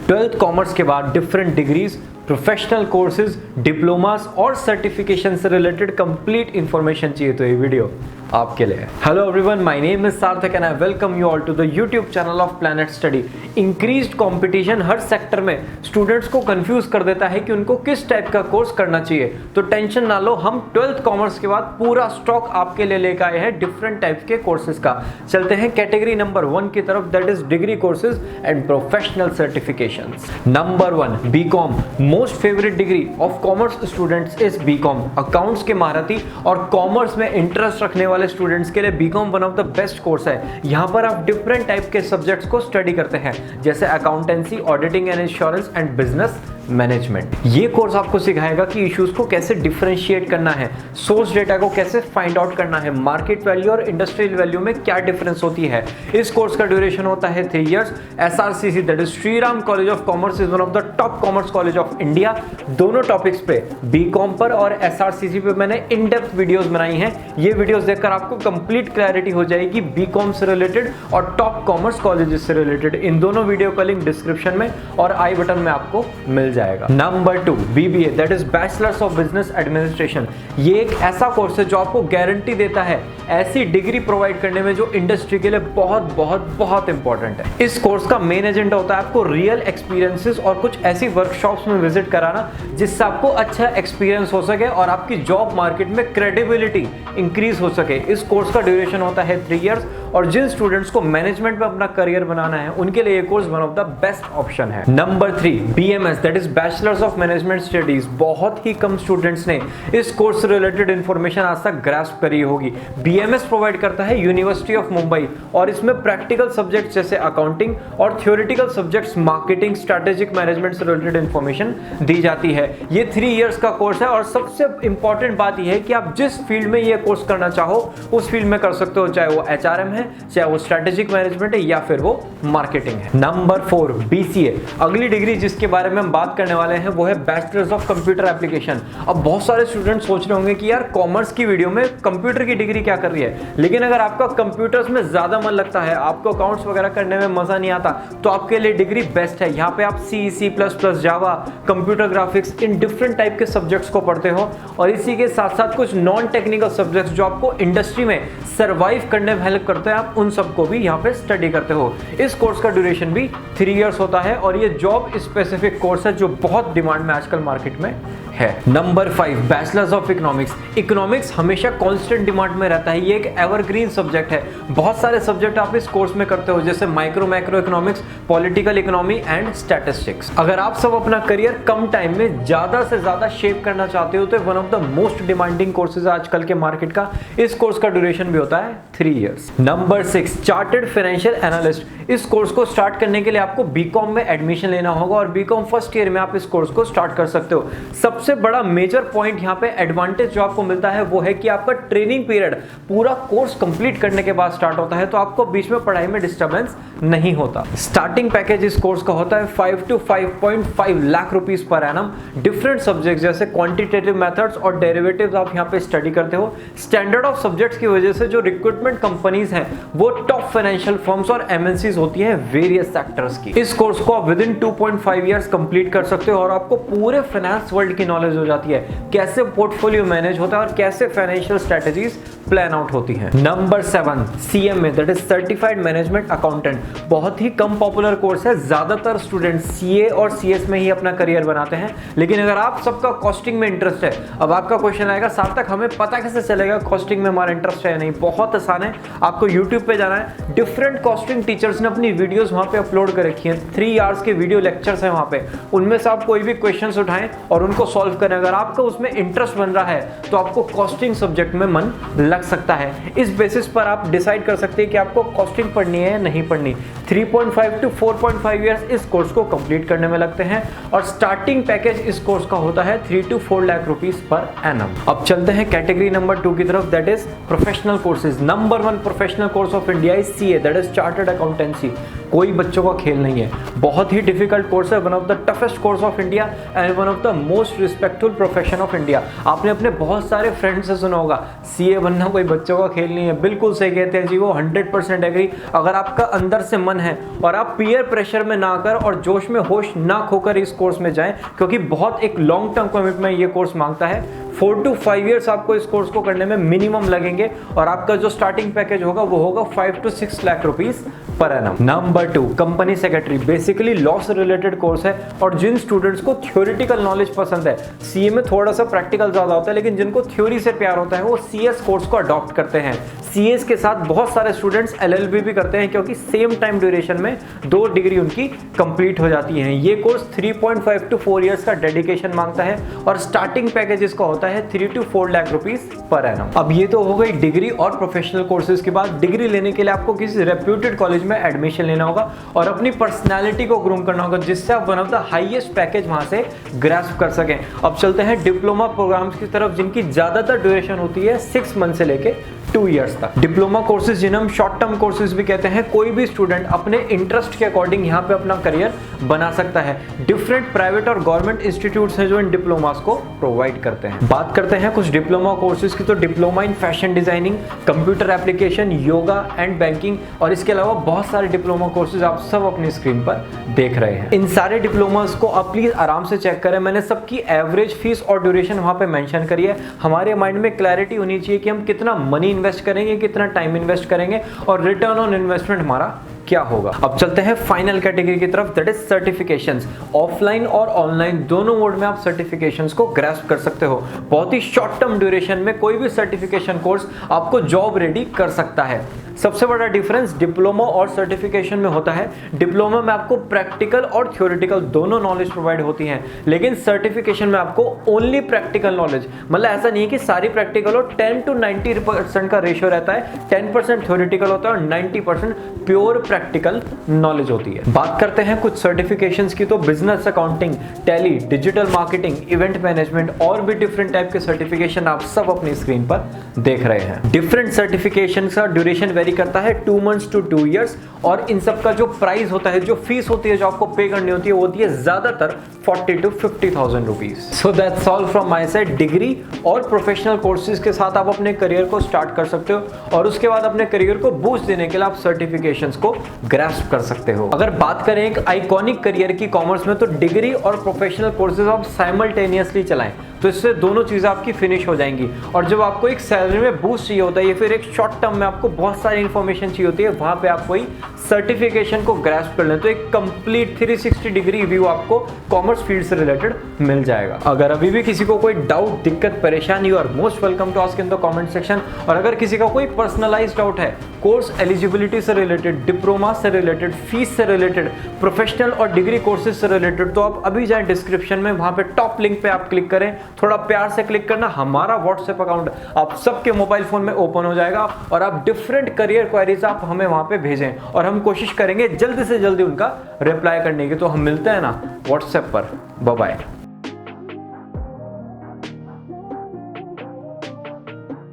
12th commerce के बाद different degrees, professional courses, diplomas और सर्टिफिकेशन से रिलेटेड कंप्लीट इंफॉर्मेशन चाहिए तो ये वीडियो आपके लिए। Hello everyone, my name is Sarthak and I welcome you all to the YouTube channel of Planet Study. Increased competition हर सेक्टर में स्टूडेंट्स को कंफ्यूज कर देता है कि उनको किस टाइप का कोर्स करना चाहिए, तो टेंशन ना लो, हम 12th कॉमर्स के बाद पूरा स्टॉक आपके लिए लेकर आए हैं डिफरेंट टाइप के कोर्सेज का। चलते हैं कैटेगरी नंबर 1 की तरफ, that is degree courses and professional certifications. Number 1, BCom. Most favourite degree of commerce students is BCom. Accounts के महारथी और कॉमर्स में इंटरेस्ट रखने वाले स्टूडेंट्स के लिए BCom one of the best course है। यहां पर आप डिफरेंट टाइप के सब्जेक्ट्स को स्टडी करते हैं, जैसे accountancy, auditing and insurance and business management. ये कोर्स आपको सिखाएगा कि इश्यूज को कैसे डिफरेंशिएट करना है, सोर्स डेटा को कैसे फाइंड आउट करना है, मार्केट वैल्यू और इंडस्ट्रियल वैल्यू में क्या डिफरेंस होती है। इस कोर्स का ड्यूरेशन होता है 3 years. SRCC that is Shriram college of commerce is one of the top commerce college of India. दोनों टॉपिक्स पे, बीकॉम पर और SRCC पे मैंने इन डेप्थ वीडियोस बनाई हैं। ये वीडियोस देखकर आपको कंप्लीट क्लैरिटी हो जाएगी बीकॉम से रिलेटेड और टॉप कॉमर्स कॉलेजेस से रिलेटेड। इन दोनों वीडियो का लिंक डिस्क्रिप्शन में और आई बटन में आपको मिल जाएगा। Number 2, BBA that is bachelor's of business administration. ये एक ऐसा कोर्स है जो आपको गारंटी देता है ऐसी डिग्री प्रोवाइड करने में जो इंडस्ट्री के लिए बहुत बहुत बहुत इंपॉर्टेंट है। इस कोर्स का मेन एजेंडा होता है आपको रियल एक्सपीरियंसेस और कुछ ऐसी वर्कशॉप्स में विजिट कराना जिससे आपको अच्छा एक्सपीरियंस हो सके और आपकी जॉब मार्केट में क्रेडिबिलिटी इंक्रीज हो सके। इस कोर्स का ड्यूरेशन होता है 3 इयर्स और जिन स्टूडेंट्स को मैनेजमेंट में अपना करियर बनाना है उनके लिए ये course one of the best option है। Number 3, BMS that is bachelor's of management studies. बहुत ही कम स्टूडेंट्स ने इस कोर्स से रिलेटेड इंफॉर्मेशन आज तक ग्रास्प करी होगी। BMS प्रोवाइड करता है यूनिवर्सिटी ऑफ मुंबई और इसमें प्रैक्टिकल सब्जेक्ट्स जैसे अकाउंटिंग और theoretical subjects marketing, strategic management से रिलेटेड इंफॉर्मेशन दी जाती है। ये 3 इयर्स का कोर्स है और सबसे इंपॉर्टेंट बात यह है कि आप जिस फील्ड में ये कोर्स करना चाहो उस फील्ड में कर सकते हो, चाहे वो HRM है, चाहे वो स्ट्रेटेजिक मैनेजमेंट है या फिर वो मार्केटिंग है। Number 4, BCA। अगली डिग्री जिसके बारे में हम बात करने वाले हैं वो है बैचलर्स ऑफ कंप्यूटर एप्लीकेशन। अब बहुत सारे स्टूडेंट सोच रहे होंगे कि यार कॉमर्स की वीडियो में कंप्यूटर की डिग्री क्या कर रही है, लेकिन अगर आपका कंप्यूटर्स में ज्यादा मन लगता है, आपको अकाउंट्स वगैरह करने में मजा नहीं आता, तो आपके लिए डिग्री बेस्ट है। यहाँ पे आप C++, Java, computer graphics, in different type के सब्जेक्ट्स को पढ़ते हो और इसी के साथ साथ कुछ नॉन टेक्निकल सब्जेक्ट्स जो आपको इंडस्ट्री में सर्वाइव करने में हेल्प करते हैं, आप उन सबको भी यहाँ पे स्टडी करते हो। इस कोर्स का ड्यूरेशन भी 3 इयर्स होता है और ये जॉब स्पेसिफिक कोर्स है जो बहुत डिमांड में आजकल मार्केट में है। Number 5, bachelors of economics. Economics हमेशा कांस्टेंट डिमांड में रहता है, ये एक एवरग्रीन सब्जेक्ट है। बहुत सारे सब्जेक्ट आप इस कोर्स में करते हो जैसे macro economics, political economy and statistics. अगर आप सब अपना करियर कम टाइम में ज्यादा से ज्यादा शेप करना चाहते हो तो one of the most demanding courses आजकल के मार्केट का। इस कोर्स का ड्यूरेशन भी होता है 3 years. Number 6, chartered financial analyst. इस कोर्स को स्टार्ट करने के लिए आपको बीकॉम में एडमिशन लेना होगा और बीकॉम फर्स्ट ईयर में आप इस कोर्स को स्टार्ट कर सकते हो। सबसे बड़ा मेजर पॉइंट यहाँ पे एडवांटेज जो आपको मिलता है वो है कि आपका ट्रेनिंग पीरियड पूरा कोर्स कंप्लीट करने के बाद स्टार्ट होता है, तो आपको बीच में पढ़ाई में डिस्टर्बेंस नहीं होता। स्टार्टिंग पैकेज इस कोर्स का होता है 5 to 5.5 lakh rupees per annum. Different subject जैसे क्वांटिटेटिव मेथड्स और डेरिवेटिव्स आप यहाँ पे स्टडी करते हो। स्टैंडर्ड ऑफ सब्जेक्ट्स की वजह से जो रिक्रूटमेंट कंपनीज हैं वो टॉप फाइनेंशियल फर्म्स और MNCs होती हैं वेरियस सेक्टर्स की। इस कोर्स को आप विद इन 2.5 इयर्स कंप्लीट कर सकते हो और आपको पूरे फाइनेंस वर्ल्ड की नॉलेज हो जाती है, कैसे पोर्टफोलियो मैनेज होता है और कैसे फाइनेंशियल स्ट्रेटजीज प्लान आउट होती हैं। Number 7, CMA that is certified management accountant. बहुत ही कम पॉपुलर कोर्स है, ज्यादातर स्टूडेंट CA और CS में ही अपना करियर बनाते हैं, लेकिन अगर आप सबका कॉस्टिंग में इंटरेस्ट है, अब आपका क्वेश्चन आएगा सार्थक हमें पता कैसे चलेगा कॉस्टिंग में हमारा इंटरेस्ट है या नहीं। बहुत आसान है, आपको YouTube पे जाना है, डिफरेंट कॉस्टिंग टीचर्स ने अपनी वीडियोस वहां पे अपलोड कर रखी हैं। 3 आवर्स के वीडियो लेक्चर्स हैं वहां पे, उनमें से आप कोई भी क्वेश्चंस उठाएं और उनको सॉल्व करें। अगर आपका उसमें इंटरेस्ट बन रहा है तो आपको कॉस्टिंग सब्जेक्ट में मन लग सकता है। इस बेसिस पर आप डिसाइड कर सकते हैं कि आपको कॉस्टिंग पढ़नी है या नहीं पढ़नी। 3.5 to 4.5 इयर्स इस कोर्स को कंप्लीट करने में लगते हैं और स्टार्टिंग पैकेज इस कोर्स का होता है 3 to 4 lakh rupees per annum. अब चलते हैं कैटेगरी नंबर 2 की तरफ, that is professional courses. Number 1 professional course of India is CA that is chartered accountancy. कोई बच्चों का खेल नहीं है। बहुत ही डिफिकल्ट कोर्स है, one of the toughest course of India and one of the most respectful profession of India. आपने अपने बहुत सारे फ्रेंड से सुना होगा सीए बनना कोई बच्चों का खेल नहीं है। बिल्कुल सही कहते हैं जी वो, 100% एग्री। अगर आपका अंदर से मन है और आप पीयर प्रेशर में ना आकर और जोश में होश ना खोकर इस कोर्स में जाएं, क्योंकि बहुत एक लॉन्ग टर्म कमिटमेंट ये कोर्स मांगता है। 4 to 5 इयर्स आपको इस कोर्स को करने में मिनिमम लगेंगे और आपका जो स्टार्टिंग पैकेज होगा वो होगा 5 to 6 lakh rupees per annum. Number 2, company secretary. Basically law से रिलेटेड कोर्स है और जिन स्टूडेंट्स को थ्योरेटिकल नॉलेज पसंद है, सीए में थोड़ा सा प्रैक्टिकल ज्यादा होता है, लेकिन जिनको थ्योरी से प्यार होता है वो सीएस कोर्स को अडॉप्ट करते हैं। सीएस के साथ बहुत सारे स्टूडेंट्स एलएलबी भी करते हैं, क्योंकि सेम टाइम ड्यूरेशन में 2 डिग्री उनकी कंप्लीट हो जाती है। ये कोर्स 3.5 to 4 इयर्स का डेडिकेशन मांगता है और स्टार्टिंग पैकेज इसका होता है 3 to 4 lakh rupees per annum. अब ये तो हो गई डिग्री और प्रोफेशनल कोर्सेज के बाद। डिग्री लेने के लिए आपको किसी रेप्यूटेड कॉलेज में एडमिशन लेना होगा और अपनी पर्सनैलिटी को ग्रूम करना होगा, जिससे आप one of the highest package वहां से ग्रैस्प कर सकें। अब चलते हैं डिप्लोमा प्रोग्राम्स की तरफ, जिनकी ज्यादातर ड्यूरेशन होती है 6 मंथ से लेके 2 इयर्स तक। डिप्लोमा कोर्सेज जिन्हें हम शॉर्ट टर्म कोर्सेज भी कहते हैं, कोई भी स्टूडेंट अपने इंटरेस्ट के अकॉर्डिंग यहाँ पे अपना करियर बना सकता है। डिफरेंट प्राइवेट और गवर्नमेंट इंस्टीट्यूट्स हैं जो इन डिप्लोमास को प्रोवाइड करते हैं। बात करते हैं कुछ डिप्लोमा कोर्सेज की, तो diploma in fashion designing, computer application, yoga and banking, और इसके अलावा बहुत सारे डिप्लोमा कोर्सेज आप सब अपनी स्क्रीन पर देख रहे हैं। इन सारे डिप्लोमास को आप प्लीज आराम से चेक करें। मैंने सबकी एवरेज फीस और ड्यूरेशन वहां पे मेंशन करी है। हमारे माइंड में क्लैरिटी होनी चाहिए कि हम कितना मनी इन्वेस्ट करेंगे, कितना टाइम इन्वेस्ट करेंगे और रिटर्न ऑन इन्वेस्टमेंट हमारा क्या होगा। अब चलते हैं फाइनल कैटेगरी की तरफ, दैट इज सर्टिफिकेशंस। ऑफलाइन और ऑनलाइन दोनों मोड में आप सर्टिफिकेशंस को ग्रैस्प कर सकते हो। बहुत ही शॉर्ट टर्म ड्यूरेशन में कोई भी सर्टिफिकेशन कोर्स आपको जॉब रेडी कर सकता है। सबसे बड़ा डिफरेंस डिप्लोमा और सर्टिफिकेशन में होता है, डिप्लोमा में आपको प्रैक्टिकल और थ्योरेटिकल दोनों नॉलेज प्रोवाइड होती हैं, लेकिन सर्टिफिकेशन में आपको ओनली प्रैक्टिकल नॉलेज। मतलब ऐसा नहीं है कि सारी प्रैक्टिकल हो, 10 to 90% का रेशियो रहता है, 10% थ्योरेटिकल होता है और 90% प्योर प्रैक्टिकल नॉलेज होती है। बात करते हैं कुछ सर्टिफिकेशंस की, तो business accounting, tally, digital marketing, event management और भी डिफरेंट टाइप के सर्टिफिकेशन आप सब अपनी स्क्रीन पर देख रहे हैं। डिफरेंट सर्टिफिकेशन का ड्यूरेशन वेरी करता है 2 months to 2 years, और इन सब का जो प्राइस होता है, जो फीस होती है जो आपको पे करनी होती है, वो होती है ज्यादातर 40 to 50,000 rupees. So that's all from my side. Degree और प्रोफेशनल कोर्सेज के साथ आप अपने करियर को स्टार्ट कर सकते हो और उसके बाद अपने करियर को बूस्ट देने के लिए आप सर्टिफिकेशंस को ग्रैस्प कर सकते हो। अगर बात करें एक आइकॉनिक करियर की कॉमर्स में, तो डिग्री और प्रोफेशनल कोर्सेज आप साइमल्टेनियसली चलाएं, तो इससे दोनों चीजें आपकी फिनिश हो जाएंगी। और जब आपको एक सैलरी में बूस्ट चाहिए होता है या फिर एक शॉर्ट टर्म में आपको बहुत सारी इंफॉर्मेशन चाहिए होती है, वहां पे आप कोई सर्टिफिकेशन को ग्रैस्प कर लें तो एक कंप्लीट 360 डिग्री व्यू आपको कॉमर्स फील्ड से रिलेटेड मिल जाएगा। अगर अभी भी किसी को कोई डाउट, दिक्कत, परेशानी, you are most welcome to ask in the comment section. और अगर किसी का कोई पर्सनलाइज्ड डाउट है, कोर्स एलिजिबिलिटी से रिलेटेड, डिप्लोमा से रिलेटेड, फीस से रिलेटेड, प्रोफेशनल और डिग्री कोर्सेज से रिलेटेड, तो आप अभी जाएं डिस्क्रिप्शन में, वहां पे टॉप लिंक पे आप क्लिक करें, थोड़ा प्यार से क्लिक करना, हमारा व्हाट्सएप अकाउंट आप सबके मोबाइल फोन में ओपन हो जाएगा और आप डिफरेंट करियर क्वेरीज आप हमें वहां पे भेजें और हम कोशिश करेंगे जल्दी से जल्दी उनका रिप्लाई करने की। तो हम मिलते हैं ना व्हाट्सएप पर। Bye bye.